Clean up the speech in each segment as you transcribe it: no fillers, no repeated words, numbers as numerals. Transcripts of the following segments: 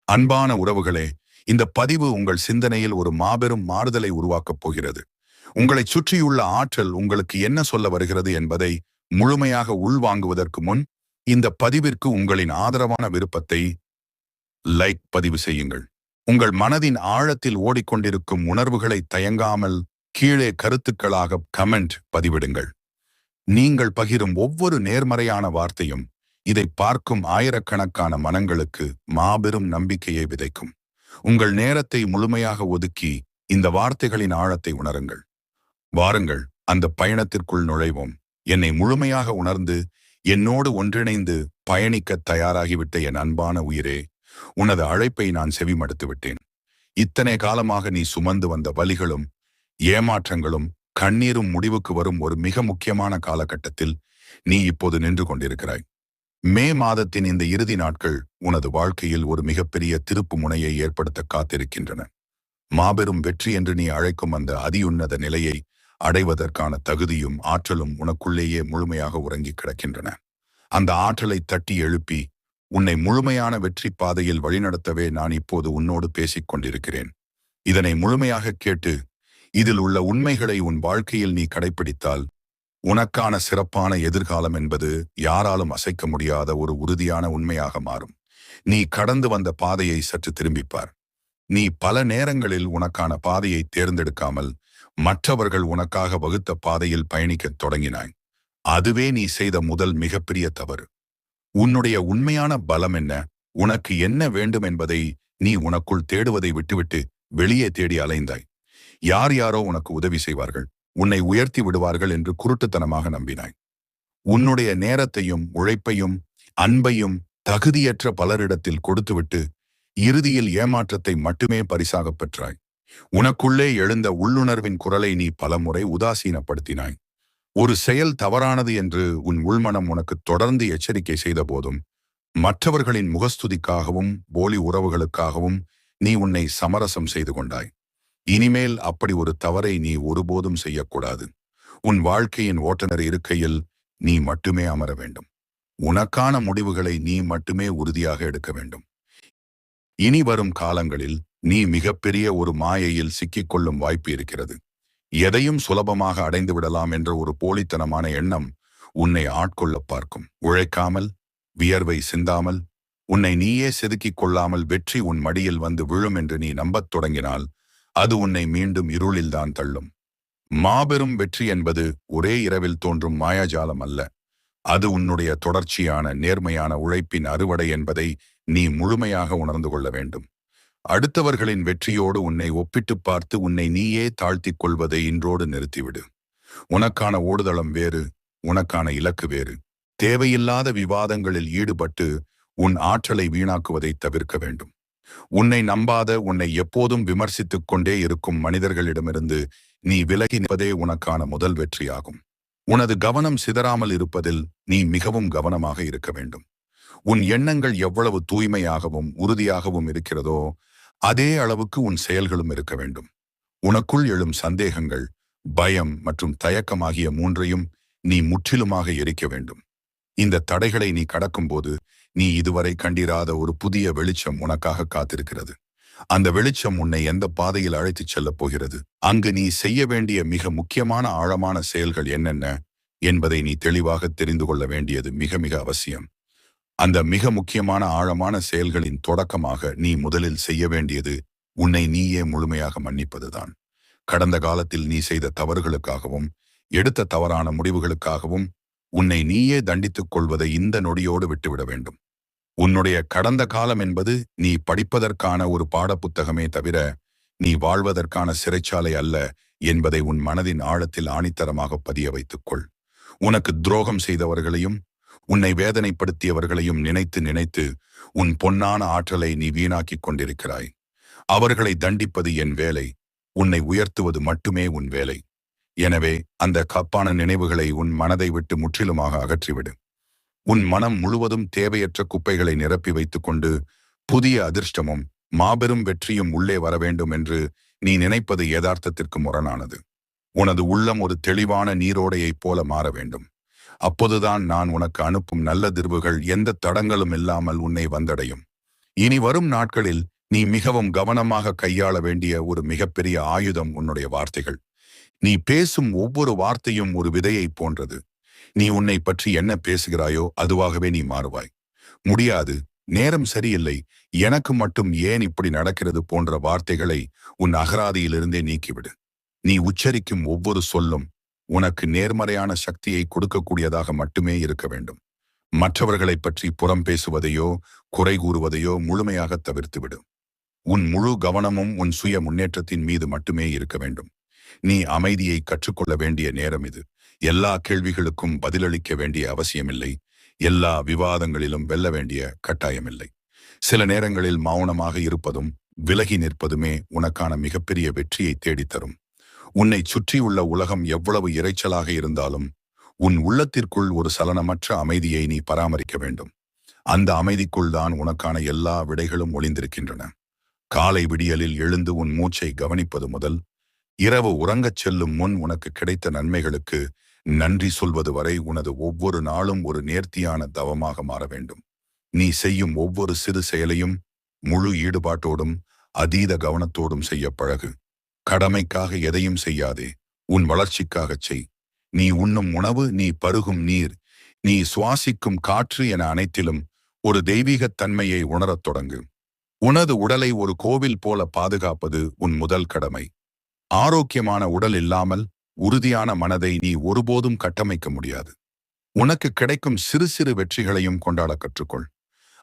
அன்பான உறவுகளே, இந்த பதிவு உங்கள் சிந்தனையில் ஒரு மாபெரும் மாறுதலை உருவாக்கப் போகிறது. உங்களைச் சுற்றியுள்ள ஆற்றல் உங்களுக்கு என்ன சொல்ல வருகிறது என்பதை முழுமையாக உள்வாங்குவதற்கு முன், இந்த பதிவிற்கு உங்களின் ஆதரவான விருப்பத்தை லைக் பதிவு செய்யுங்கள். உங்கள் மனதின் ஆழத்தில் ஓடிக்கொண்டிருக்கும் உணர்வுகளை தயங்காமல் கீழே கருத்துக்களாக கமெண்ட் பதிவிடுங்கள். நீங்கள் பகிரும் ஒவ்வொரு நேர்மறையான வார்த்தையும் இதை பார்க்கும் ஆயிரக்கணக்கான மனங்களுக்கு மாபெரும் நம்பிக்கையை விதைக்கும். உங்கள் நேரத்தை முழுமையாக ஒதுக்கி இந்த வார்த்தைகளின் ஆழத்தை உணருங்கள். வாருங்கள், அந்த பயணத்திற்குள் நுழைவோம். என்னை முழுமையாக உணர்ந்து என்னோடு ஒன்றிணைந்து பயணிக்க தயாராகிவிட்ட என் அன்பான உயிரே, உனது அழைப்பை நான் செவிமடுத்து விட்டேன். இத்தனை காலமாக நீ சுமந்து வந்த வலிகளும் ஏமாற்றங்களும் கண்ணீரும் முடிவுக்கு வரும் ஒரு மிக முக்கியமான காலகட்டத்தில் நீ இப்போது நின்று கொண்டிருக்கிறாய். மே மாதத்தின் இந்த இறுதி நாட்கள் உனது வாழ்க்கையில் ஒரு மிகப்பெரிய திருப்பு முனையை ஏற்படுத்த காத்திருக்கின்றன. மாபெரும் வெற்றி என்று நீ அழைக்கும் அந்த அதியுன்னத நிலையை அடைவதற்கான தகுதியும் ஆற்றலும் உனக்குள்ளேயே முழுமையாக உறங்கி கிடக்கின்றன. அந்த ஆற்றலை தட்டி எழுப்பி உன்னை முழுமையான வெற்றி பாதையில் வழிநடத்தவே நான் இப்போது உன்னோடு பேசிக் கொண்டிருக்கிறேன். இதனை முழுமையாக கேட்டு இதில் உள்ள உண்மைகளை உன் வாழ்க்கையில் நீ கடைப்பிடித்தால் உனக்கான சிறப்பான எதிர்காலம் என்பது யாராலும் அசைக்க முடியாத ஒரு உறுதியான உண்மையாக மாறும். நீ கடந்து வந்த பாதையை சற்று திரும்பிப்பார். நீ பல நேரங்களில் உனக்கான பாதையை தேர்ந்தெடுக்காமல் மற்றவர்கள் உனக்காக வகுத்த பாதையில் பயணிக்கத் தொடங்கினாய். அதுவே நீ செய்த முதல் மிகப்பெரிய தவறு. உன்னுடைய உண்மையான பலம் என்ன, உனக்கு என்ன வேண்டும் என்பதை நீ உனக்குள் தேடுவதை விட்டுவிட்டு வெளியே தேடி அலைந்தாய். யார் யாரோ உனக்கு உதவி செய்வார்கள், உன்னை உயர்த்தி விடுவார்கள் என்று குருட்டுத்தனமாக நம்பினாய். உன்னுடைய நேரத்தையும் உழைப்பையும் அன்பையும் தகுதியற்ற பலரிடத்தில் கொடுத்துவிட்டு இறுதியில் ஏமாற்றத்தை மட்டுமே பரிசாகப் பெற்றாய். உனக்குள்ளே எழுந்த உள்ளுணர்வின் குரலை நீ பலமுறை உதாசீனப்படுத்தினாய். ஒரு செயல் தவறானது என்று உன் உள்மனம் உனக்கு தொடர்ந்து எச்சரிக்கை செய்த போதும் மற்றவர்களின் முகஸ்துதிக்காகவும் போலி உறவுகளுக்காகவும் நீ உன்னை சமரசம் செய்து கொண்டாய். இனிமேல் அப்படி ஒரு தவறை நீ ஒருபோதும் செய்யக்கூடாது. உன் வாழ்க்கையின் ஓட்டுநர் இருக்கையில் நீ மட்டுமே அமர வேண்டும். உனக்கான முடிவுகளை நீ மட்டுமே உறுதியாக எடுக்க வேண்டும். இனி வரும் காலங்களில் நீ மிகப்பெரிய ஒரு மாயையில் சிக்கிக்கொள்ளும் வாய்ப்பு இருக்கிறது. எதையும் சுலபமாக அடைந்து விடலாம் என்ற ஒரு போலித்தனமான எண்ணம் உன்னை ஆட்கொள்ள பார்க்கும். உழைக்காமல், வியர்வை சிந்தாமல், உன்னை நீயே செதுக்கிக் கொள்ளாமல் வெற்றி உன் மடியில் வந்து விழும் என்று நீ நம்பத் தொடங்கினால் அது உன்னை மீண்டும் இருளில்தான் தள்ளும். மாபெரும் வெற்றி என்பது ஒரே இரவில் தோன்றும் மாயாஜாலம் அல்ல. அது உன்னுடைய தொடர்ச்சியான நேர்மையான உழைப்பின் அறுவடை என்பதை நீ முழுமையாக உணர்ந்து கொள்ள வேண்டும். அடுத்தவர்களின் வெற்றியோடு உன்னை ஒப்பிட்டு பார்த்து உன்னை நீயே தாழ்த்திக் கொள்வதை இன்றோடு நிறுத்திவிடு. உனக்கான ஓடுதளம் வேறு, உனக்கான இலக்கு வேறு. தேவையில்லாத விவாதங்களில் ஈடுபட்டு உன் ஆற்றலை வீணாக்குவதை தவிர்க்க வேண்டும். உன்னை நம்பாத, உன்னை எப்போதும் விமர்சித்துக் கொண்டே இருக்கும் மனிதர்களிடமிருந்து நீ விலகி நிற்பதே உனக்கான முதல் வெற்றியாகும். உனது கவனம் சிதறாமல் இருப்பதில் நீ மிகவும் கவனமாக இருக்க வேண்டும். உன் எண்ணங்கள் எவ்வளவு தூய்மையாகவும் உறுதியாகவும் இருக்கிறதோ அதே அளவுக்கு உன் செயல்களும் இருக்க வேண்டும். உனக்குள் எழும் சந்தேகங்கள், பயம் மற்றும் தயக்கம் ஆகிய மூன்றையும் நீ முற்றிலுமாக எரிக்க வேண்டும். இந்த தடைகளை நீ கடக்கும்போது நீ இதுவரை கண்டிராத ஒரு புதிய வெளிச்சம் உனக்காக காத்திருக்கிறது. அந்த வெளிச்சம் உன்னை எந்த பாதையில் அழைத்துச் செல்லப் போகிறது, அங்கு நீ செய்ய வேண்டிய மிக முக்கியமான ஆழமான செயல்கள் என்னென்ன என்பதை நீ தெளிவாக தெரிந்து கொள்ள வேண்டியது மிக மிக அவசியம். அந்த மிக முக்கியமான ஆழமான செயல்களின் தொடக்கமாக நீ முதலில் செய்ய வேண்டியது உன்னை நீயே முழுமையாக மன்னிப்பதுதான். கடந்த காலத்தில் நீ செய்த தவறுகளுக்காகவும் எடுத்த தவறான முடிவுகளுக்காகவும் உன்னை நீயே தண்டித்துக் கொள்வதை இந்த நொடியோடு விட்டுவிட வேண்டும். உன்னுடைய கடந்த காலம் என்பது நீ படிப்பதற்கான ஒரு பாடப்புத்தகமே தவிர நீ வாழ்வதற்கான சிறைச்சாலை அல்ல என்பதை உன் மனதின் ஆழத்தில் ஆணித்தரமாக பதிய வைத்துக்கொள். உனக்கு துரோகம் செய்தவர்களையும் உன்னை வேதனைப்படுத்தியவர்களையும் நினைத்து நினைத்து உன் பொன்னான ஆற்றலை நீ வீணாக்கிக் கொண்டிருக்கிறாய். அவர்களை தண்டிப்பது என் வேலை, உன்னை உயர்த்துவது மட்டுமே உன் வேலை. எனவே அந்த கப்பான நினைவுகளை உன் மனதை விட்டு முற்றிலுமாக அகற்றிவிடு. உன் மனம் முழுவதும் தேவையற்ற குப்பைகளை நிரப்பி வைத்துக் கொண்டு புதிய அதிர்ஷ்டமும் மாபெரும் வெற்றியும் உள்ளே வர வேண்டும் என்று நீ நினைப்பது யதார்த்தத்திற்கு முரணானது. உனது உள்ளம் ஒரு தெளிவான நீரோடையைப் போல மாற வேண்டும். அப்போதுதான் நான் உனக்கு அனுப்பும் நல்ல திர்வுகள் எந்த தடங்களும் இல்லாமல் உன்னை வந்தடையும். இனி வரும் நாட்களில் நீ மிகவும் கவனமாக கையாள வேண்டிய ஒரு மிகப்பெரிய ஆயுதம் உன்னுடைய வார்த்தைகள். நீ பேசும் ஒவ்வொரு வார்த்தையும் ஒரு விதையைப் போன்றது. நீ உன்னை பற்றி என்ன பேசுகிறாயோ அதுவாகவே நீ மாறுவாய். முடியாது, நேரம் சரியில்லை, எனக்கு மட்டும் ஏன் இப்படி நடக்கிறது போன்ற வார்த்தைகளை உன் அகராதியிலிருந்தே நீக்கிவிடு. நீ உச்சரிக்கும் ஒவ்வொரு சொல்லும் உனக்கு நேர்மறையான சக்தியை கொடுக்கக்கூடியதாக மட்டுமே இருக்க வேண்டும். மற்றவர்களை பற்றி புறம் பேசுவதையோ குறை கூறுவதையோ முழுமையாக தவிர்த்துவிடு. உன் முழு கவனமும் உன் சுய முன்னேற்றத்தின் மீது மட்டுமே இருக்க வேண்டும். நீ அமைதியை கற்றுக்கொள்ள வேண்டிய நேரம் இது. எல்லா கேள்விகளுக்கும் பதிலளிக்க வேண்டிய அவசியமில்லை. எல்லா விவாதங்களிலும் வெல்ல வேண்டிய கட்டாயமில்லை. சில நேரங்களில் மௌனமாக இருப்பதும் விலகி நிற்பதுமே உனக்கான மிகப்பெரிய வெற்றியை தேடித்தரும். உன்னை சுற்றியுள்ள உலகம் எவ்வளவு இரைச்சலாக இருந்தாலும் உன் உள்ளத்திற்குள் ஒரு சலனமற்ற அமைதியை நீ பராமரிக்க வேண்டும். அந்த அமைதிக்குள் தான் உனக்கான எல்லா விடைகளும் ஒளிந்திருக்கின்றன. காலை விடியலில் எழுந்து உன் மூச்சை கவனிப்பது முதல் இரவு உறங்கச் செல்லும் முன் உனக்கு கிடைத்த நன்மைகளுக்கு நன்றி சொல்வது வரை உனது ஒவ்வொரு நாளும் ஒரு நேர்த்தியான தவமாக மாற வேண்டும். நீ செய்யும் ஒவ்வொரு சிறு செயலையும் முழு ஈடுபாட்டோடும் அதீத கவனத்தோடும் செய்ய பழகு. கடமைக்காக எதையும் செய்யாதே, உன் வளர்ச்சிக்காகச் செய். நீ உண்ணும் உணவு, நீ பருகும் நீர், நீ சுவாசிக்கும் காற்று என அனைத்திலும் ஒரு தெய்வீகத் தன்மையை உணரத் தொடங்கு. உனது உடலை ஒரு கோவில் போல பாதுகாப்பது உன் முதல் கடமை. ஆரோக்கியமான உடல் இல்லாமல் உறுதியான மனதை நீ ஒருபோதும் கட்டமைக்க முடியாது. உனக்கு கிடைக்கும் சிறு சிறு வெற்றிகளையும் கொண்டாட கற்றுக்கொள்.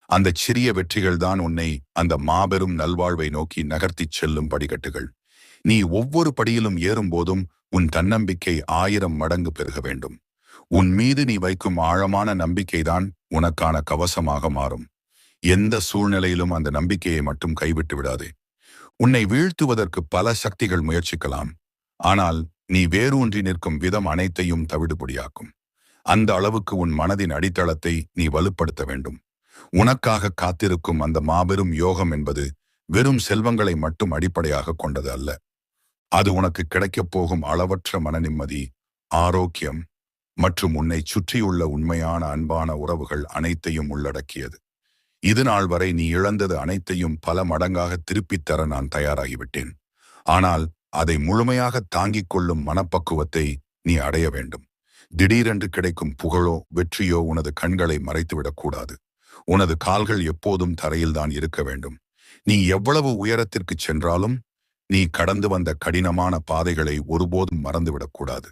அந்த சிறிய வெற்றிகள்தான் உன்னை அந்த மாபெரும் நல்வாழ்வை நோக்கி நகர்த்திச் செல்லும் படிக்கட்டுகள். நீ ஒவ்வொரு படியிலும் ஏறும்போதும் உன் தன்னம்பிக்கை 1000 மடங்கு பெருக வேண்டும். உன் மீது நீ வைக்கும் ஆழமான நம்பிக்கைதான் உனக்கான கவசமாக மாறும். எந்த சூழ்நிலையிலும் அந்த நம்பிக்கையை மட்டும் கைவிட்டு விடாதே. உன்னை வீழ்த்துவதற்கு பல சக்திகள் முயற்சிக்கலாம், ஆனால் நீ வேரூன்றி நிற்கும் விதம் அனைத்தையும் தவிடுபொடியாக்கும். அந்த அளவுக்கு உன் மனதின் அடித்தளத்தை நீ வலுப்படுத்த வேண்டும். உனக்காக காத்திருக்கும் அந்த மாபெரும் யோகம் என்பது வெறும் செல்வங்களை மட்டும் அடிப்படையாக கொண்டது அல்ல. அது உனக்கு கிடைக்கப் போகும் அளவற்ற மன நிம்மதி, ஆரோக்கியம் மற்றும் உன்னை சுற்றியுள்ள உண்மையான அன்பான உறவுகள் அனைத்தையும் உள்ளடக்கியது. இது நாள் வரை நீ இழந்தது அனைத்தையும் பல மடங்காக திருப்பித் தர நான் தயாராகிவிட்டேன். ஆனால் அதை முழுமையாக தாங்கிக் கொள்ளும் மனப்பக்குவத்தை நீ அடைய வேண்டும். திடீரென்று கிடைக்கும் புகழோ வெற்றியோ உனது கண்களை மறைத்துவிடக்கூடாது. உனது கால்கள் எப்போதும் தரையில்தான் இருக்க வேண்டும். நீ எவ்வளவு உயரத்திற்கு சென்றாலும் நீ கடந்து வந்த கடினமான பாதைகளை ஒருபோதும் மறந்துவிடக்கூடாது.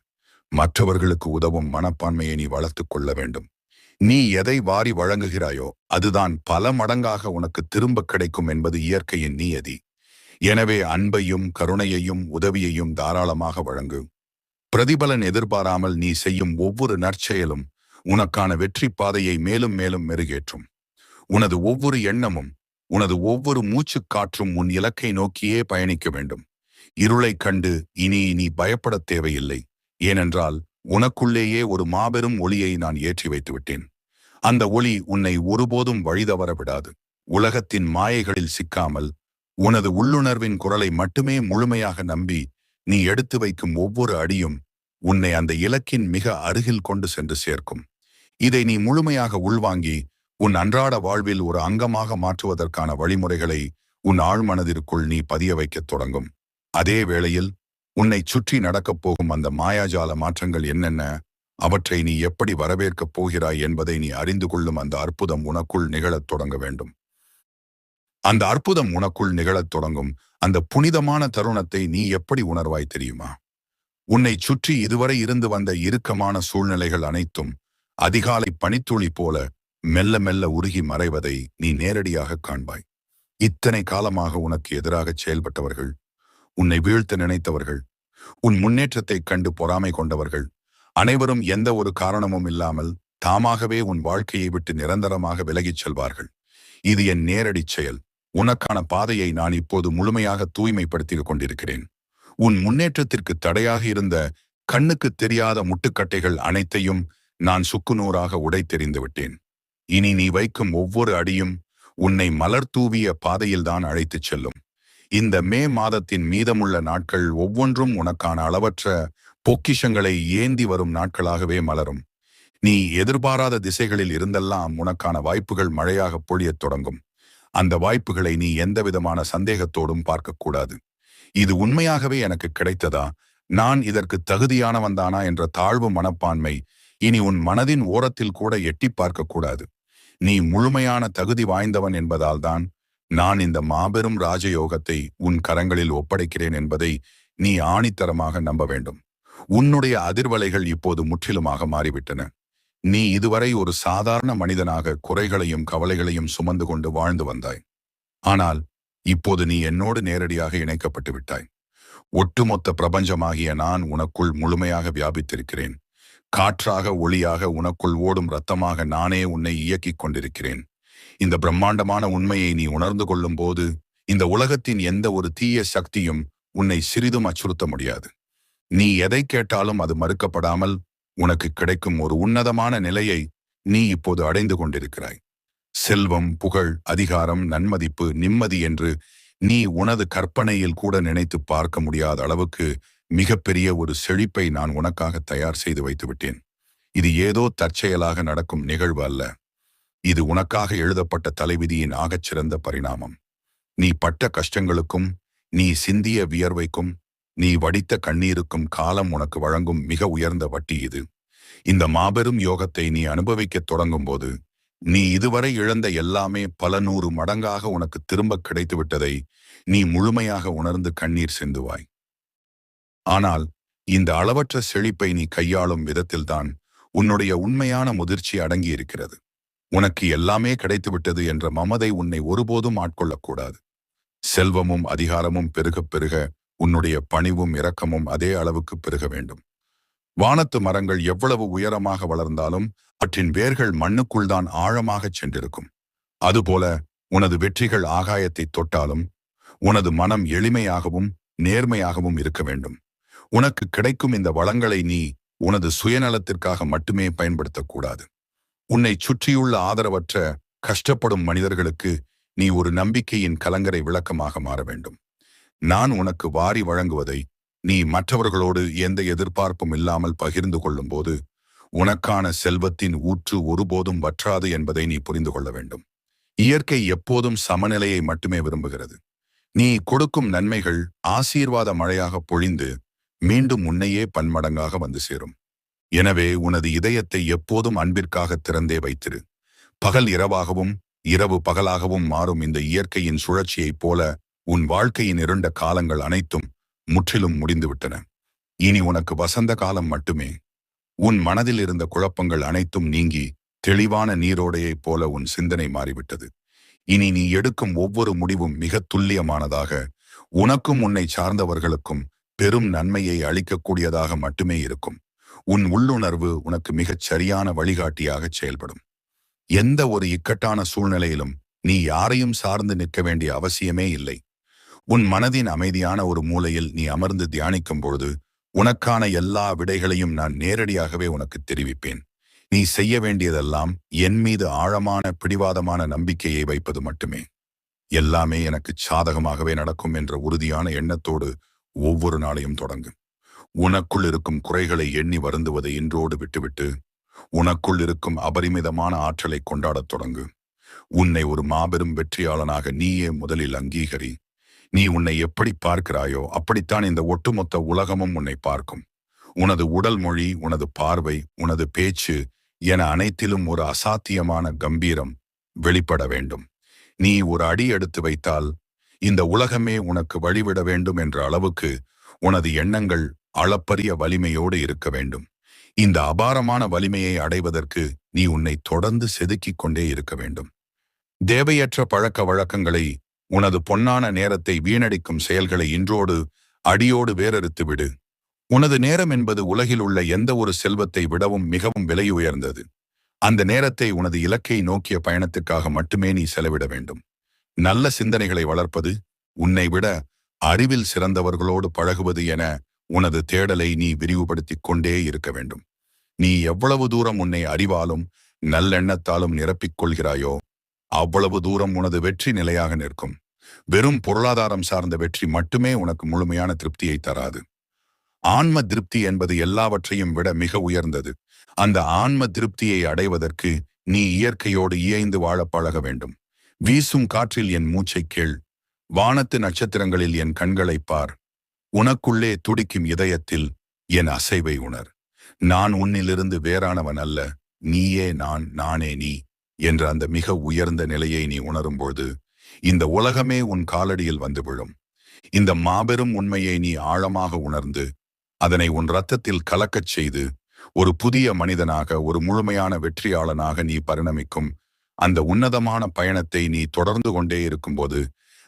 மற்றவர்களுக்கு உதவும் மனப்பான்மையை நீ வளர்த்துக் கொள்ள வேண்டும். நீ எதை வாரி வழங்குகிறாயோ அதுதான் பல மடங்காக உனக்கு திரும்ப கிடைக்கும் என்பது இயற்கையின் நியதி. எனவே அன்பையும் கருணையையும் உதவியையும் தாராளமாக வழங்கு. பிரதிபலன் எதிர்பாராமல் நீ செய்யும் ஒவ்வொரு நற்செயலும் உனக்கான வெற்றி பாதையை மேலும் மேலும் மெருகேற்றும். உனது ஒவ்வொரு எண்ணமும் உனது ஒவ்வொரு மூச்சுக்காற்றும் உன் இலக்கை நோக்கியே பயணிக்க வேண்டும். இருளைக் கண்டு இனி நீ பயப்படத் தேவையில்லை. ஏனென்றால் உனக்குள்ளேயே ஒரு மாபெரும் ஒளியை நான் ஏற்றி வைத்து விட்டேன். அந்த ஒளி உன்னை ஒருபோதும் வழிதவற விடாது. உலகத்தின் மாயைகளில் சிக்காமல் உனது உள்ளுணர்வின் குரலை மட்டுமே முழுமையாக நம்பி நீ எடுத்து வைக்கும் ஒவ்வொரு அடியும் உன்னை அந்த இலக்கின் மிக அருகில் கொண்டு சென்று சேர்க்கும். இதை நீ முழுமையாக உள்வாங்கி உன் அன்றாட வாழ்வில் ஒரு அங்கமாக மாற்றுவதற்கான வழிமுறைகளை உன் ஆழ்மனதிற்குள் நீ பதிய வைக்கத் தொடங்கும். அதே வேளையில் உன்னை சுற்றி நடக்கப் போகும் அந்த மாயாஜால மாற்றங்கள் என்னென்ன, அவற்றை நீ எப்படி வரவேற்கப் போகிறாய் என்பதை நீ அறிந்து கொள்ளும் அந்த அற்புதம் உனக்குள் நிகழத் தொடங்க வேண்டும். அந்த அற்புதம் உனக்குள் நிகழத் தொடங்கும் அந்த புனிதமான தருணத்தை நீ எப்படி உணர்வாய் தெரியுமா? உன்னை சுற்றி இதுவரை இருந்து வந்த இறுக்கமான சூழ்நிலைகள் அனைத்தும் அதிகாலை பனித்துளி போல மெல்ல மெல்ல உருகி மறைவதை நீ நேரடியாக காண்பாய். இத்தனை காலமாக உனக்கு எதிராகச் செயல்பட்டவர்கள், உன்னை வீழ்த்த நினைத்தவர்கள், உன் முன்னேற்றத்தைக் கண்டு பொறாமை கொண்டவர்கள் அனைவரும் எந்த ஒரு காரணமும் இல்லாமல் தாமாகவே உன் வாழ்க்கையை விட்டு நிரந்தரமாக விலகிச் செல்வார்கள். இது என் நேரடி செயல். உனக்கான பாதையை நான் இப்போது முழுமையாக தூய்மைப்படுத்திக் கொண்டிருக்கிறேன். உன் முன்னேற்றத்திற்கு தடையாக இருந்த கண்ணுக்கு தெரியாத முட்டுக்கட்டைகள் அனைத்தையும் நான் சுக்குநூறாக உடைத்தெறிந்து விட்டேன். இனி நீ வைக்கும் ஒவ்வொரு அடியும் உன்னை மலர் தூவிய பாதையில்தான் அழைத்துச் செல்லும். இந்த மே மாதத்தின் மீதமுள்ள நாட்கள் ஒவ்வொன்றும் உனக்கான அளவற்ற பொக்கிஷங்களை ஏந்தி வரும் நாட்களாகவே மலரும். நீ எதிர்பாராத திசைகளில் இருந்தெல்லாம் உனக்கான வாய்ப்புகள் மழையாக பொழியத் தொடங்கும். அந்த வாய்ப்புகளை நீ எந்தவிதமான சந்தேகத்தோடும் பார்க்கக்கூடாது. இது உண்மையாகவே எனக்கு கிடைத்ததா, நான் இதற்கு தகுதியானவன்தானா என்ற தாழ்வு மனப்பான்மை இனி உன் மனதின் ஓரத்தில் கூட எட்டி பார்க்கக்கூடாது. நீ முழுமையான தகுதி வாய்ந்தவன் என்பதால்தான் நான் இந்த மாபெரும் ராஜயோகத்தை உன் கரங்களில் ஒப்படைக்கிறேன் என்பதை நீ ஆணித்தரமாக நம்ப வேண்டும். உன்னுடைய அதிர்வலைகள் இப்போது முற்றிலுமாக மாறிவிட்டன. நீ இதுவரை ஒரு சாதாரண மனிதனாக குறைகளையும் கவலைகளையும் சுமந்து கொண்டு வாழ்ந்து வந்தாய். ஆனால் இப்போது நீ என்னோடு நேரடியாக இணைக்கப்பட்டு விட்டாய். ஒட்டுமொத்த பிரபஞ்சமாகிய நான் உனக்குள் முழுமையாக வியாபித்திருக்கிறேன். காற்றாக ஒளியாக உனக்குள் ஓடும் இரத்தமாக நானே உன்னை இயக்கிக் கொண்டிருக்கிறேன். இந்த பிரம்மாண்டமான உண்மையை நீ உணர்ந்து கொள்ளும் போது இந்த உலகத்தின் எந்த ஒரு தீய சக்தியும் உன்னை சிறிதும் அச்சுறுத்த முடியாது. நீ எதை கேட்டாலும் அது மறுக்கப்படாமல் உனக்கு கிடைக்கும் ஒரு உன்னதமான நிலையை நீ இப்போது அடைந்து கொண்டிருக்கிறாய். செல்வம், புகழ், அதிகாரம், நன்மதிப்பு, நிம்மதி என்று நீ உனது கற்பனையில் கூட நினைத்து பார்க்க முடியாத அளவுக்கு மிகப்பெரிய ஒரு செழிப்பை நான் உனக்காக தயார் செய்து வைத்து விட்டேன். இது ஏதோ தற்செயலாக நடக்கும் நிகழ்வு அல்ல. இது உனக்காக எழுதப்பட்ட தலைவிதியின் ஆகச்சிறந்த பரிணாமம். நீ பட்ட கஷ்டங்களுக்கும், நீ சிந்திய வியர்வைக்கும், நீ வடித்த கண்ணீருக்கும் காலம் உனக்கு வழங்கும் மிக உயர்ந்த வட்டி இது. இந்த மாபெரும் யோகத்தை நீ அனுபவிக்கத் தொடங்கும் போது நீ இதுவரை இழந்த எல்லாமே பல 100 மடங்காக உனக்கு திரும்ப கிடைத்துவிட்டதை நீ முழுமையாக உணர்ந்து கண்ணீர் சிந்துவாய். ஆனால் இந்த அளவற்ற செழிப்பை நீ கையாளும் விதத்தில்தான் உன்னுடைய உண்மையான முதிர்ச்சி அடங்கியிருக்கிறது. உனக்கு எல்லாமே கிடைத்துவிட்டது என்ற மமதை உன்னை ஒருபோதும் ஆட்கொள்ளக்கூடாது. செல்வமும் அதிகாரமும் பெருகப் பெருக உன்னுடைய பணிவும் இரக்கமும் அதே அளவுக்கு பெருக வேண்டும். வானத்து மரங்கள் எவ்வளவு உயரமாக வளர்ந்தாலும் அவற்றின் வேர்கள் மண்ணுக்குள் தான் ஆழமாகச் சென்றிருக்கும். அதுபோல உனது வெற்றிகள் ஆகாயத்தை தொட்டாலும் உனது மனம் எளிமையாகவும் நேர்மையாகவும் இருக்க வேண்டும். உனக்கு கிடைக்கும் இந்த வளங்களை நீ உனது சுயநலத்திற்காக மட்டுமே பயன்படுத்தக்கூடாது. உன்னை சுற்றியுள்ள ஆதரவற்ற கஷ்டப்படும் மனிதர்களுக்கு நீ ஒரு நம்பிக்கையின் கலங்கரை விளக்கமாக மாற வேண்டும். நான் உனக்கு வாரி வழங்குவதை நீ மற்றவர்களோடு எந்த எதிர்பார்ப்பும் இல்லாமல் பகிர்ந்து கொள்ளும் போது உனக்கான செல்வத்தின் ஊற்று ஒருபோதும் வற்றாது என்பதை நீ புரிந்து கொள்ள வேண்டும். இயற்கை எப்போதும் சமநிலையை மட்டுமே விரும்புகிறது. நீ கொடுக்கும் நன்மைகள் ஆசீர்வாத மழையாக பொழிந்து மீண்டும் உன்னையே பன்மடங்காக வந்து சேரும். எனவே உனது இதயத்தை எப்போதும் அன்பிற்காக திறந்தே வைத்திரு. பகல் இரவாகவும் இரவு பகலாகவும் மாறும் இந்த இயற்கையின் சுழற்சியைப் போல உன் வாழ்க்கையின் இருண்ட காலங்கள் அனைத்தும் முற்றிலும் முடிந்துவிட்டன. இனி உனக்கு வசந்த காலம் மட்டுமே. உன் மனதில் இருந்த குழப்பங்கள் அனைத்தும் நீங்கி தெளிவான நீரோடையைப் போல உன் சிந்தனை மாறிவிட்டது. இனி நீ எடுக்கும் ஒவ்வொரு முடிவும் மிக துல்லியமானதாக, உனக்கும் உன்னை சார்ந்தவர்களுக்கும் பெரும் நன்மையை அளிக்கக்கூடியதாக மட்டுமே இருக்கும். உன் உள்ளுணர்வு உனக்கு மிகச் சரியான வழிகாட்டியாக செயல்படும். எந்த ஒரு இக்கட்டான சூழ்நிலையிலும் நீ யாரையும் சார்ந்து நிற்க வேண்டிய அவசியமே இல்லை. உன் மனதின் அமைதியான ஒரு மூலையில் நீ அமர்ந்து தியானிக்கும் பொழுது உனக்கான எல்லா விடைகளையும் நான் நேரடியாகவே உனக்கு தெரிவிப்பேன். நீ செய்ய வேண்டியதெல்லாம் என் மீது ஆழமான பிடிவாதமான நம்பிக்கையை வைப்பது மட்டுமே. எல்லாமே எனக்கு சாதகமாகவே நடக்கும் என்ற உறுதியான எண்ணத்தோடு ஒவ்வொரு நாளையும் தொடங்கு. உனக்குள் இருக்கும் குறைகளை எண்ணி வருந்துவதை இன்றோடு விட்டுவிட்டு உனக்குள் இருக்கும் அபரிமிதமான ஆற்றலை கொண்டாடத் தொடங்கு. உன்னை ஒரு மாபெரும் வெற்றியாளனாக நீயே முதலில் அங்கீகரி. நீ உன்னை எப்படி பார்க்கிறாயோ அப்படித்தான் இந்த ஒட்டுமொத்த உலகமும் உன்னை பார்க்கும். உனது உடல் மொழி, உனது பார்வை, உனது பேச்சு என அனைத்திலும் ஒரு அசாத்தியமான கம்பீரம் வெளிப்பட வேண்டும். நீ ஒரு அடி எடுத்து வைத்தால் இந்த உலகமே உனக்கு வழிவிட வேண்டும் என்ற அளவுக்கு உனது எண்ணங்கள் அளப்பரிய வலிமையோடு இருக்க வேண்டும். இந்த அபாரமான வலிமையை அடைவதற்கு நீ உன்னை தொடர்ந்து செதுக்கிக் கொண்டே இருக்க வேண்டும். தேவையற்ற பழக்க வழக்கங்களை, உனது பொன்னான நேரத்தை வீணடிக்கும் செயல்களை இன்றோடு அடியோடு வேறறுத்து விடு. உனது நேரம் என்பது உலகில் உள்ள எந்த ஒரு செல்வத்தை விடவும் மிகவும் விலையுயர்ந்தது. அந்த நேரத்தை உனது இலக்கை நோக்கிய பயணத்துக்காக மட்டுமே நீ செலவிட வேண்டும். நல்ல சிந்தனைகளை வளர்ப்பது, உன்னை விட அறிவில் சிறந்தவர்களோடு பழகுவது என உனது தேடலை நீ விரிவுபடுத்திக் கொண்டே இருக்க வேண்டும். நீ எவ்வளவு தூரம் உன்னை அறிவாலும் நல்லெண்ணத்தாலும் நிரப்பிக் கொள்கிறாயோ அவ்வளவு தூரம் உனது வெற்றி நிலையாக நிற்கும். வெறும் பொருளாதாரம் சார்ந்த வெற்றி மட்டுமே உனக்கு முழுமையான திருப்தியை தராது. ஆன்ம திருப்தி என்பது எல்லாவற்றையும் விட மிக உயர்ந்தது. அந்த ஆன்ம திருப்தியை அடைவதற்கு நீ இயற்கையோடு இயைந்து வாழ பழக வேண்டும். வீசும் காற்றில் என் மூச்சைக் கேள், வானத்து நட்சத்திரங்களில் என் கண்களைப் பார், உனக்குள்ளே துடிக்கும் இதயத்தில் என் அசைவை உணர். நான் உன்னிலிருந்து வேறானவன் அல்ல, நீயே நான், நானே நீ என்ற அந்த மிக உயர்ந்த நிலையை நீ உணரும்போது இந்த உலகமே உன் காலடியில் வந்து விழும். இந்த மாபெரும் உண்மையை நீ ஆழமாக உணர்ந்து அதனை உன் இரத்தத்தில் கலக்கச் செய்து ஒரு புதிய மனிதனாக, ஒரு முழுமையான வெற்றியாளனாக நீ பரிணமிக்கும் அந்த உன்னதமான பயணத்தை நீ தொடர்ந்து கொண்டே இருக்கும்போது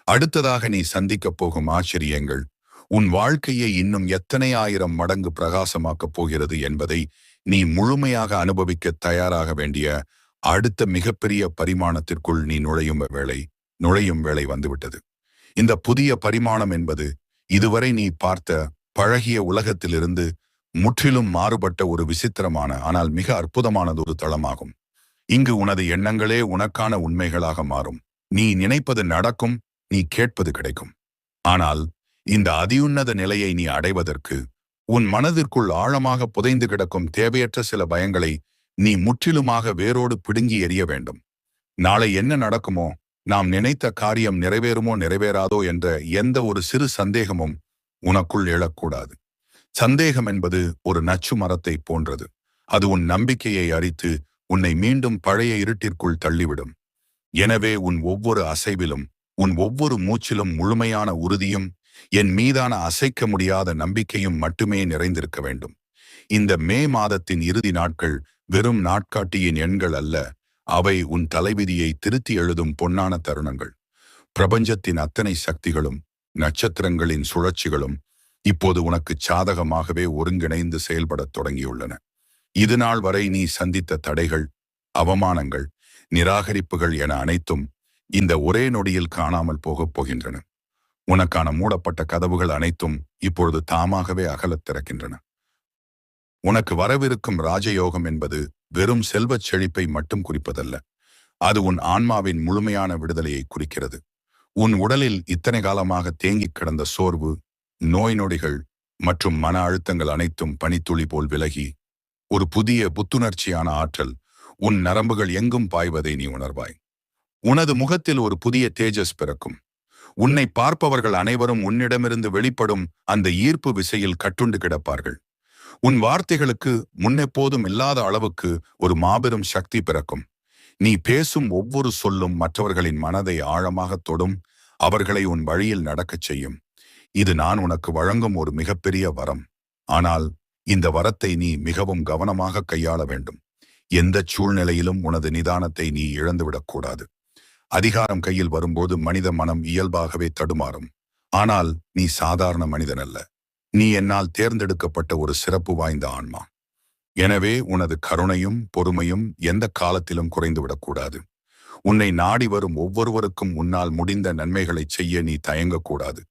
அடுத்ததாக நீ சந்திக்கப் போகும் ஆச்சரியங்கள் உன் வாழ்க்கையை இன்னும் எத்தனை ஆயிரம் மடங்கு பிரகாசமாக்கப் போகிறது என்பதை நீ முழுமையாக அனுபவிக்க தயாராக வேண்டிய அடுத்த மிகப்பெரிய பரிமாணத்திற்குள் நீ நுழையும் வேளை வந்துவிட்டது. இந்த புதிய பரிமாணம் என்பது இதுவரை நீ பார்த்த பழகிய உலகத்திலிருந்து முற்றிலும் மாறுபட்ட ஒரு விசித்திரமான ஆனால் மிக அற்புதமானது ஒரு தளமாகும். இங்கு உனது எண்ணங்களே உனக்கான உண்மைகளாக மாறும். நீ நினைப்பது நடக்கும், நீ கேட்பது கிடைக்கும். ஆனால் இந்த அதியுன்னத நிலையை நீ அடைவதற்கு உன் மனதிற்குள் ஆழமாக புதைந்து கிடக்கும் தேவையற்ற சில பயங்களை நீ முற்றிலுமாக வேரோடு பிடுங்கி எறிய வேண்டும். நாளை என்ன நடக்குமோ, நாம் நினைத்த காரியம் நிறைவேறுமோ நிறைவேறாதோ என்ற எந்த ஒரு சிறு சந்தேகமும் உனக்குள் எழக்கூடாது. சந்தேகம் என்பது ஒரு நச்சு மரத்தை போன்றது. அது உன் நம்பிக்கையை அரித்து உன்னை மீண்டும் பழைய இருட்டிற்குள் தள்ளிவிடும். எனவே உன் ஒவ்வொரு அசைவிலும், உன் ஒவ்வொரு மூச்சிலும் முழுமையான உறுதியும் என் மீதான அசைக்க முடியாத நம்பிக்கையும் மட்டுமே நிறைந்திருக்க வேண்டும். இந்த மே மாதத்தின் இறுதி நாட்கள் வெறும் நாட்காட்டியின் எண்கள் அல்ல, அவை உன் தலைவிதியை திருத்தி எழுதும் பொன்னான தருணங்கள். பிரபஞ்சத்தின் அத்தனை சக்திகளும் நட்சத்திரங்களின் சுழற்சிகளும் இப்போது உனக்கு சாதகமாகவே ஒருங்கிணைந்து செயல்படத் தொடங்கியுள்ளன. இது நாள் வரை நீ சந்தித்த தடைகள், அவமானங்கள், நிராகரிப்புகள் என அனைத்தும் இந்த ஒரே நொடியில் காணாமல் போகப் போகின்றன. உனக்கான மூடப்பட்ட கதவுகள் அனைத்தும் இப்பொழுது தாமாகவே அகலத் திறக்கின்றன. உனக்கு வரவிருக்கும் ராஜயோகம் என்பது வெறும் செல்வச் செழிப்பை மட்டும் குறிப்பதல்ல, அது உன் ஆன்மாவின் முழுமையான விடுதலையை குறிக்கிறது. உன் உடலில் இத்தனை காலமாக தேங்கிக் கிடந்த சோர்வு, நோய் நொடிகள் மற்றும் மன அழுத்தங்கள் அனைத்தும் பனித்துளி போல் விலகி ஒரு புதிய புத்துணர்ச்சியான ஆற்றல் உன் நரம்புகள் எங்கும் பாய்வதை நீ உணர்வாய். உனது முகத்தில் ஒரு புதிய தேஜஸ் பிறக்கும். உன்னை பார்ப்பவர்கள் அனைவரும் உன்னிடமிருந்து வெளிப்படும் அந்த ஈர்ப்பு விசையில் கட்டுண்டு கிடப்பார்கள். உன் வார்த்தைகளுக்கு முன்னெப்போதும் இல்லாத அளவுக்கு ஒரு மாபெரும் சக்தி பிறக்கும். நீ பேசும் ஒவ்வொரு சொல்லும் மற்றவர்களின் மனதை ஆழமாக தொடும், அவர்களை உன் வழியில் நடக்கச் செய்யும். இது நான் உனக்கு வழங்கும் ஒரு மிகப்பெரிய வரம். ஆனால் இந்த வரத்தை நீ மிகவும் கவனமாக கையாள வேண்டும். எந்த சூழ்நிலையிலும் உனது நிதானத்தை நீ இழந்துவிடக்கூடாது. அதிகாரம் கையில் வரும்போது மனித மனம் இயல்பாகவே தடுமாறும். ஆனால் நீ சாதாரண மனிதன் அல்ல. நீ என்னால் தேர்ந்தெடுக்கப்பட்ட ஒரு சிறப்பு வாய்ந்த ஆன்மா. எனவே உனது கருணையும் பொறுமையும் எந்த காலத்திலும் குறைந்துவிடக்கூடாது. உன்னை நாடி வரும் ஒவ்வொருவருக்கும் உன்னால் முடிந்த நன்மைகளை செய்ய நீ தயங்கக்கூடாது.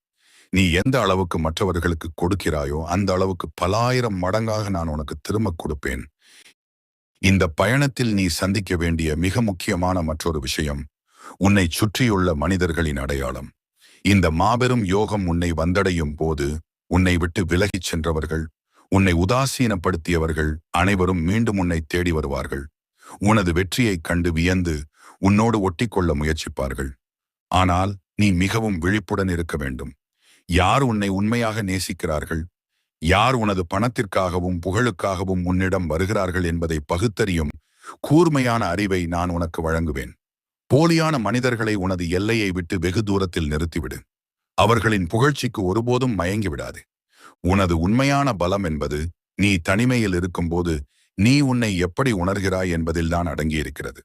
நீ எந்த அளவுக்கு மற்றவர்களுக்கு கொடுக்கிறாயோ அந்த அளவுக்கு பலாயிரம் மடங்காக நான் உனக்கு திரும்ப கொடுப்பேன். இந்த பயணத்தில் நீ சந்திக்க வேண்டிய மிக முக்கியமான மற்றொரு விஷயம் உன்னை சுற்றியுள்ள மனிதர்களின் அடையாளம். இந்த மாபெரும் யோகம் உன்னை வந்தடையும் போது உன்னை விட்டு விலகிச் சென்றவர்கள், உன்னை உதாசீனப்படுத்தியவர்கள் அனைவரும் மீண்டும் உன்னை தேடி வருவார்கள். உனது வெற்றியைக் கண்டு வியந்து உன்னோடு ஒட்டிக்கொள்ள முயற்சிப்பார்கள். ஆனால் நீ மிகவும் விழிப்புடன் இருக்க வேண்டும். யார் உன்னை உண்மையாக நேசிக்கிறார்கள், யார் உனது பணத்திற்காகவும் புகழுக்காகவும் உன்னிடம் வருகிறார்கள் என்பதை பகுத்தறியும் கூர்மையான அறிவை நான் உனக்கு வழங்குவேன். போலியான மனிதர்களை உனது எல்லையை விட்டு வெகு தூரத்தில் நிறுத்திவிடு. அவர்களின் புகழ்ச்சிக்கு ஒருபோதும் மயங்கி விடாது. உனது உண்மையான பலம் என்பது நீ தனிமையில் இருக்கும்போது நீ உன்னை எப்படி உணர்கிறாய் என்பதில்தான் அடங்கியிருக்கிறது.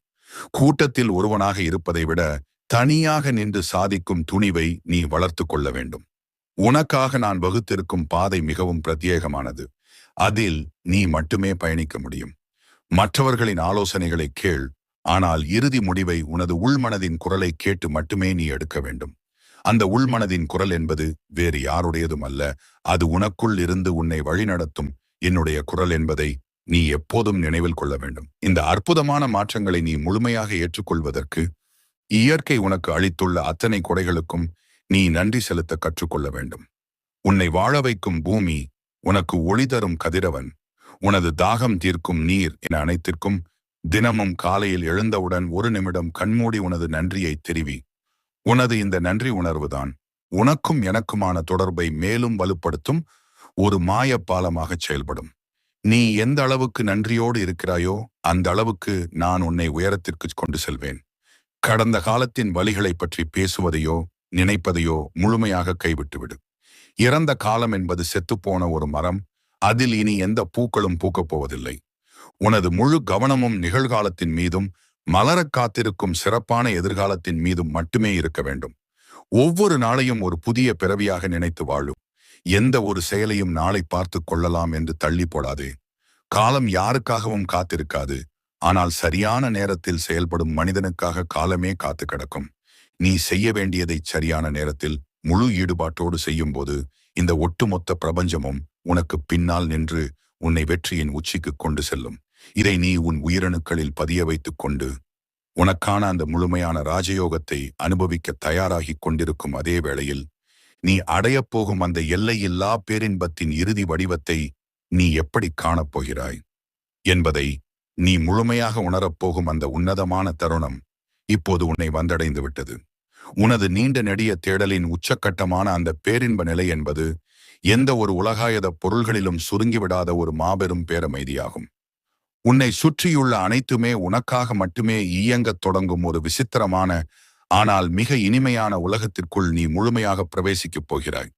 கூட்டத்தில் ஒருவனாக இருப்பதை விட தனியாக நின்று சாதிக்கும் துணிவை நீ வளர்த்து கொள்ள வேண்டும். உனக்காக நான் வகுத்திருக்கும் பாதை மிகவும் பிரத்யேகமானது. அதில் நீ மட்டுமே பயணிக்க முடியும். மற்றவர்களின் ஆலோசனைகளை கேள், ஆனால் இறுதி முடிவை உனது உள்மனதின் குரலை கேட்டு மட்டுமே நீ எடுக்க வேண்டும். அந்த உள்மனதின் குரல் என்பது வேறு யாருடையதும் அல்ல, அது உனக்குள் இருந்து உன்னை வழிநடத்தும் என்னுடைய குரல் என்பதை நீ எப்போதும் நினைவில் கொள்ள வேண்டும். இந்த அற்புதமான மாற்றங்களை நீ முழுமையாக ஏற்றுக்கொள்வதற்கு இயற்கை உனக்கு அளித்துள்ள அத்தனை கொடைகளுக்கும் நீ நன்றி செலுத்த கற்றுக்கொள்ள வேண்டும். உன்னை வாழ வைக்கும் பூமி, உனக்கு ஒளி தரும் கதிரவன், உனது தாகம் தீர்க்கும் நீர் என அனைத்திற்கும் தினமும் காலையில் எழுந்தவுடன் ஒரு நிமிடம் கண்மூடி உனது நன்றியை தெரிவி. உனது இந்த நன்றி உணர்வுதான் உனக்கும் எனக்குமான தொடர்பை மேலும் வலுப்படுத்தும் ஒரு மாய பாலமாக செயல்படும். நீ எந்த அளவுக்கு நன்றியோடு இருக்கிறாயோ அந்த அளவுக்கு நான் உன்னை உயரத்திற்கு கொண்டு செல்வேன். கடந்த காலத்தின் வழிகளை பற்றி பேசுவதையோ நினைப்பதையோ முழுமையாக கைவிட்டுவிடு. இறந்த காலம் என்பது செத்துப்போன ஒரு மரம். அதில் இனி எந்த பூக்களும் பூக்கப் போவதில்லை. உனது முழு கவனமும் நிகழ்காலத்தின் மீதும் மலரக் காத்திருக்கும் சிறப்பான எதிர்காலத்தின் மீதும் மட்டுமே இருக்க வேண்டும். ஒவ்வொரு நாளையும் ஒரு புதிய பிறவியாக நினைத்து வாழும். எந்த ஒரு செயலையும் நாளை பார்த்து கொள்ளலாம் என்று தள்ளி போடாதே. காலம் யாருக்காகவும் காத்திருக்காது. ஆனால் சரியான நேரத்தில் செயல்படும் மனிதனுக்காக காலமே காத்து கிடக்கும். நீ செய்ய வேண்டியதை சரியான நேரத்தில் முழு ஈடுபாட்டோடு செய்யும்போது இந்த ஒட்டுமொத்த பிரபஞ்சமும் உனக்கு பின்னால் நின்று உன்னை வெற்றியின் உச்சிக்கு கொண்டு செல்லும். இதை நீ உன் உயிரணுக்களில் பதிய வைத்துக் கொண்டு உனக்கான அந்த முழுமையான ராஜயோகத்தை அனுபவிக்க தயாராகி கொண்டிருக்கும் அதே வேளையில் நீ அடையப் போகும் அந்த எல்லையில்லா பேரின்பத்தின் இறுதி வடிவத்தை நீ எப்படி காணப்போகிறாய் என்பதை நீ முழுமையாக உணரப்போகும் அந்த உன்னதமான தருணம் இப்போது உன்னை வந்தடைந்து விட்டது. உனது நீண்ட நெடிய தேடலின் உச்சக்கட்டமான அந்த பேரின்ப நிலை என்பது எந்த ஒரு உலகாயத பொருள்களிலும் சுருங்கிவிடாத ஒரு மாபெரும் பேரமைதியாகும். உன்னை சுற்றியுள்ள அனைத்துமே உனக்காக மட்டுமே இயங்கத் தொடங்கும் ஒரு விசித்திரமான ஆனால் மிக இனிமையான உலகத்திற்குள் நீ முழுமையாக பிரவேசிக்கப் போகிறாய்.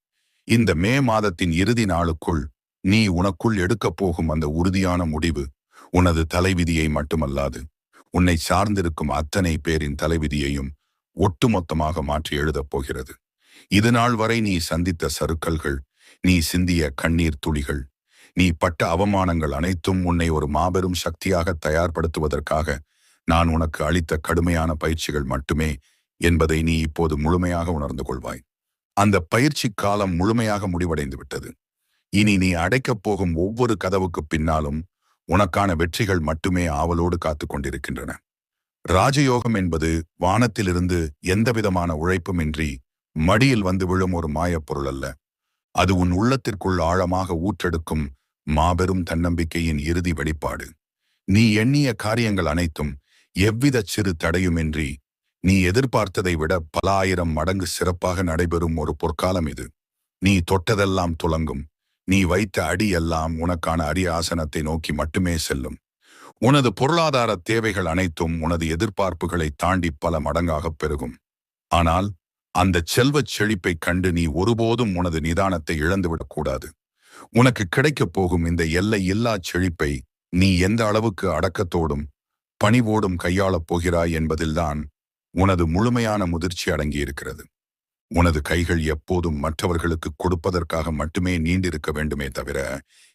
இந்த மே மாதத்தின் இறுதி நாளுக்குள் நீ உனக்குள் எடுக்கப் போகும் அந்த உறுதியான முடிவு உனது தலைவிதியை மட்டுமல்லாது உன்னை சார்ந்திருக்கும் அத்தனை பேரின் தலைவிதியையும் ஒட்டுமொத்தமாக மாற்றி எழுதப் போகிறது. இது நாள் வரை நீ சந்தித்த சறுக்கல்கள், நீ சிந்திய கண்ணீர் துளிகள், நீ பட்ட அவமானங்கள் அனைத்தும் உன்னை ஒரு மாபெரும் சக்தியாக தயார்படுத்துவதற்காக நான் உனக்கு அளித்த கடுமையான பயிற்சிகள் மட்டுமே என்பதை நீ இப்போது முழுமையாக உணர்ந்து கொள்வாய். அந்த பயிற்சி காலம் முழுமையாக முடிவடைந்து விட்டது. இனி நீ அடைக்கப் போகும் ஒவ்வொரு கதவுக்கு பின்னாலும் உனக்கான வெற்றிகள் மட்டுமே ஆவலோடு காத்து கொண்டிருக்கின்றன. ராஜயோகம் என்பது வானத்திலிருந்து எந்தவிதமான உழைப்புமின்றி மடியில் வந்து விழும் ஒரு மாயப்பொருள் அல்ல. அது உன் உள்ளத்திற்குள் ஆழமாக ஊற்றெடுக்கும் மாபெரும் தன்னம்பிக்கையின் இறுதி வெளிப்பாடு. நீ எண்ணிய காரியங்கள் அனைத்தும் எவ்வித சிறு தடையுமின்றி நீ எதிர்பார்த்ததை விட பல ஆயிரம் மடங்கு சிறப்பாக நடைபெறும் ஒரு பொற்காலம் இது. நீ தொட்டதெல்லாம் துலங்கும். நீ வைத்த அடி எல்லாம் உனக்கான அரிய ஆசனத்தை நோக்கி மட்டுமே செல்லும். உனது பொருளாதார தேவைகள் அனைத்தும் உனது எதிர்பார்ப்புகளை தாண்டி பல மடங்காக பெருகும். ஆனால் அந்த செல்வச் செழிப்பை கண்டு நீ ஒருபோதும் உனது நிதானத்தை இழந்துவிடக்கூடாது. உனக்கு கிடைக்கப் போகும் இந்த எல்லை இல்லா செழிப்பை நீ எந்த அளவுக்கு அடக்கத்தோடும் பணிவோடும் கையாளப் போகிறாய் என்பதில்தான் உனது முழுமையான முதிர்ச்சி அடங்கியிருக்கிறது. உனது கைகள் எப்போதும் மற்றவர்களுக்கு கொடுப்பதற்காக மட்டுமே நீண்டிருக்க வேண்டுமே தவிர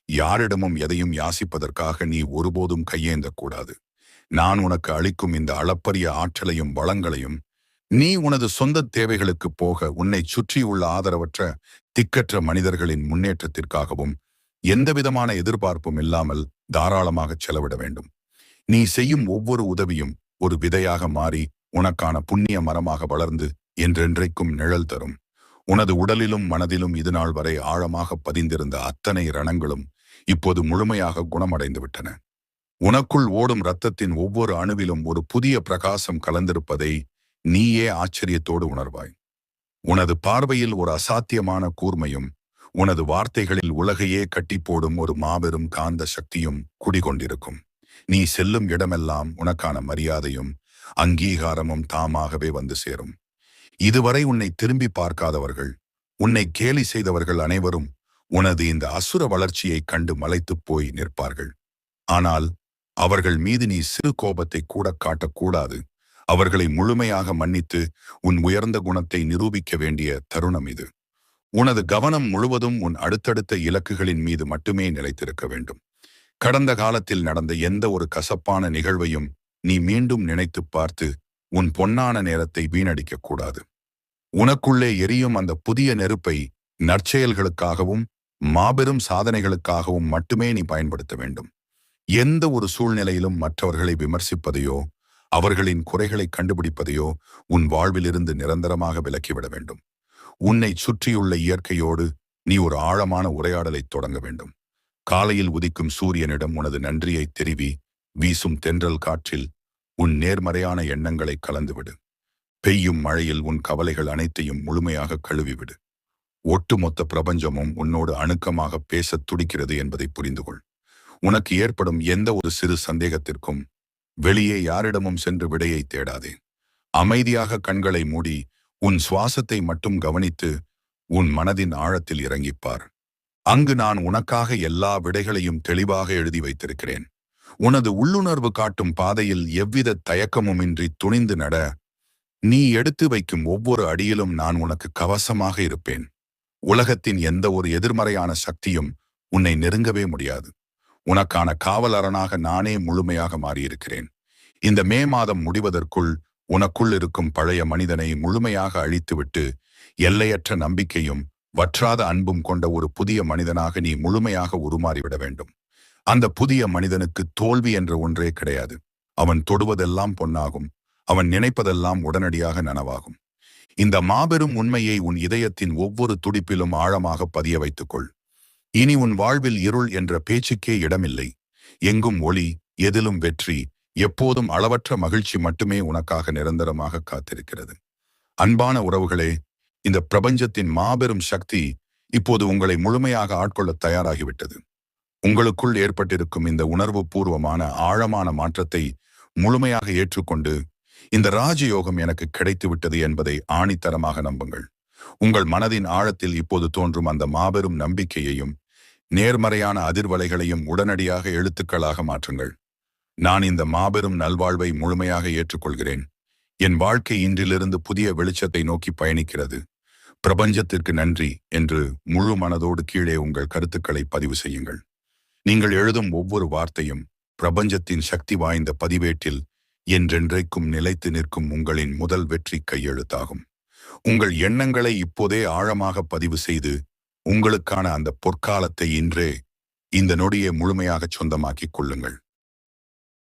யாரிடமும் எதையும் யாசிப்பதற்காக நீ ஒருபோதும் கையேந்தக்கூடாது. நான் உனக்கு அளிக்கும் இந்த அளப்பரிய ஆற்றலையும் வளங்களையும் நீ உனது சொந்த தேவைகளுக்கு போக உன்னை சுற்றியுள்ள ஆதரவற்ற திக்கற்ற மனிதர்களின் முன்னேற்றத்திற்காகவும் எந்தவிதமான எதிர்பார்ப்பும் இல்லாமல் தாராளமாக செலவிட வேண்டும். நீ செய்யும் ஒவ்வொரு உதவியும் ஒரு விதையாக மாறி உனக்கான புண்ணிய மரமாக வளர்ந்து என்றென்றைக்கும் நிழல் தரும். உனது உடலிலும் மனதிலும் இதுநாள் வரை ஆழமாக பதிந்திருந்த அத்தனை ரணங்களும் இப்போது முழுமையாக குணமடைந்து விட்டன. உனக்குள் ஓடும் இரத்தத்தின் ஒவ்வொரு அணுவிலும் ஒரு புதிய பிரகாசம் கலந்திருப்பதை நீயே ஆச்சரியத்தோடு உணர்வாய். உனது பார்வையில் ஒரு அசாத்தியமான கூர்மையும் உனது வார்த்தைகளில் உலகையே கட்டி போடும் ஒரு மாபெரும் காந்த சக்தியும் குடிகொண்டிருக்கும். நீ செல்லும் இடமெல்லாம் உனக்கான மரியாதையும் அங்கீகாரமும் தாமாகவே வந்து சேரும். இதுவரை உன்னை திரும்பி பார்க்காதவர்கள், உன்னை கேலி செய்தவர்கள் அனைவரும் உனது இந்த அசுர வளர்ச்சியை கண்டு மலைத்துப் போய் நிற்பார்கள். ஆனால் அவர்கள் மீது நீ சிறு கோபத்தை கூட காட்டக்கூடாது. அவர்களை முழுமையாக மன்னித்து உன் உயர்ந்த குணத்தை நிரூபிக்க வேண்டிய தருணம் இது. உனது கவனம் முழுவதும் உன் அடுத்தடுத்த இலக்குகளின் மீது மட்டுமே நிலைத்திருக்க வேண்டும். கடந்த காலத்தில் நடந்த எந்த ஒரு கசப்பான நிகழ்வையும் நீ மீண்டும் நினைத்து பார்த்து உன் பொன்னான நேரத்தை வீணடிக்க கூடாது. உனக்குள்ளே எரியும் அந்த புதிய நெருப்பை நற்செயல்களுக்காகவும் மாபெரும் சாதனைகளுக்காகவும் மட்டுமே நீ பயன்படுத்த வேண்டும். எந்த ஒரு சூழ்நிலையிலும் மற்றவர்களை விமர்சிப்பதையோ அவர்களின் குறைகளை கண்டுபிடிப்பதையோ உன் வாழ்விலிருந்து நிரந்தரமாக விலக்கிவிட வேண்டும். உன்னை சுற்றியுள்ள இயற்கையோடு நீ ஒரு ஆழமான உரையாடலை தொடங்க வேண்டும். காலையில் உதிக்கும் சூரியனிடம் உனது நன்றியை தெரிவி. வீசும் தென்றல் காற்றில் உன் நேர்மறையான எண்ணங்களை கலந்துவிடு. பெய்யும் மழையில் உன் கவலைகள் அனைத்தையும் முழுமையாக கழுவிவிடு. ஒட்டுமொத்த பிரபஞ்சமும் உன்னோடு அணுக்கமாக பேசத் துடிக்கிறது என்பதை புரிந்து கொள். உனக்கு ஏற்படும் எந்த ஒரு சிறு சந்தேகத்திற்கும் வெளியே யாரிடமும் சென்று விடையை தேடாதே. அமைதியாக கண்களை மூடி உன் சுவாசத்தை மட்டும் கவனித்து உன் மனதின் ஆழத்தில் இறங்கிப்பார். அங்கு நான் உனக்காக எல்லா விடைகளையும் தெளிவாக எழுதி வைத்திருக்கிறேன். உனது உள்ளுணர்வு காட்டும் பாதையில் எவ்வித தயக்கமுமின்றி துணிந்து நட. நீ எடுத்து வைக்கும் ஒவ்வொரு அடியிலும் நான் உனக்கு கவசமாக இருப்பேன். உலகத்தின் எந்த ஒரு எதிர்மறையான சக்தியும் உன்னை நெருங்கவே முடியாது. உனக்கான காவலரனாக நானே முழுமையாக மாறியிருக்கிறேன். இந்த மே மாதம் முடிவதற்குள் உனக்குள் இருக்கும் பழைய மனிதனை முழுமையாக அழித்துவிட்டு எல்லையற்ற நம்பிக்கையும் வற்றாத அன்பும் கொண்ட ஒரு புதிய மனிதனாக நீ முழுமையாக உருமாறிவிட வேண்டும். அந்த புதிய மனிதனுக்கு தோல்வி என்ற ஒன்றே கிடையாது. அவன் தொடுவதெல்லாம் பொன்னாகும். அவன் நினைப்பதெல்லாம் உடனடியாக நனவாகும். இந்த மாபெரும் உண்மையை உன் இதயத்தின் ஒவ்வொரு துடிப்பிலும் ஆழமாக பதிய வைத்துக்கொள். இனி உன் வாழ்வில் இருள் என்ற பேச்சுக்கே இடமில்லை. எங்கும் ஒளி, எதிலும் வெற்றி, எப்போதும் அளவற்ற மகிழ்ச்சி மட்டுமே உனக்காக நிரந்தரமாக காத்திருக்கிறது. அன்பான உறவுகளே, இந்த பிரபஞ்சத்தின் மாபெரும் சக்தி இப்போது உங்களை முழுமையாக ஆட்கொள்ள தயாராகிவிட்டது. உங்களுக்குள் ஏற்பட்டிருக்கும் இந்த உணர்வு பூர்வமான ஆழமான மாற்றத்தை முழுமையாக ஏற்றுக்கொண்டு இந்த ராஜயோகம் எனக்கு கிடைத்துவிட்டது என்பதை ஆணித்தரமாக நம்புங்கள். உங்கள் மனதின் ஆழத்தில் இப்போது தோன்றும் அந்த மாபெரும் நம்பிக்கையையும் நேர்மறையான அதிர்வலைகளையும் உடனடியாக எழுத்துக்களாக மாற்றுங்கள். நான் இந்த மாபெரும் நல்வாழ்வை முழுமையாக ஏற்றுக்கொள்கிறேன். என் வாழ்க்கை இன்றிலிருந்து புதிய வெளிச்சத்தை நோக்கி பயணிக்கிறது. பிரபஞ்சத்திற்கு நன்றி என்று முழு மனதோடு கீழே உங்கள் கருத்துக்களை பதிவு செய்யுங்கள். நீங்கள் எழுதும் ஒவ்வொரு வார்த்தையும் பிரபஞ்சத்தின் சக்தி வாய்ந்த பதிவேட்டில் என்றென்றைக்கும் நிலைத்து நிற்கும் உங்களின் முதல் வெற்றி கையெழுத்தாகும். உங்கள் எண்ணங்களை இப்போதே ஆழமாக பதிவு செய்து உங்களுக்கான அந்த பொற்காலத்தை இன்றே இந்த நொடியை முழுமையாக சொந்தமாக்கிக் கொள்ளுங்கள்.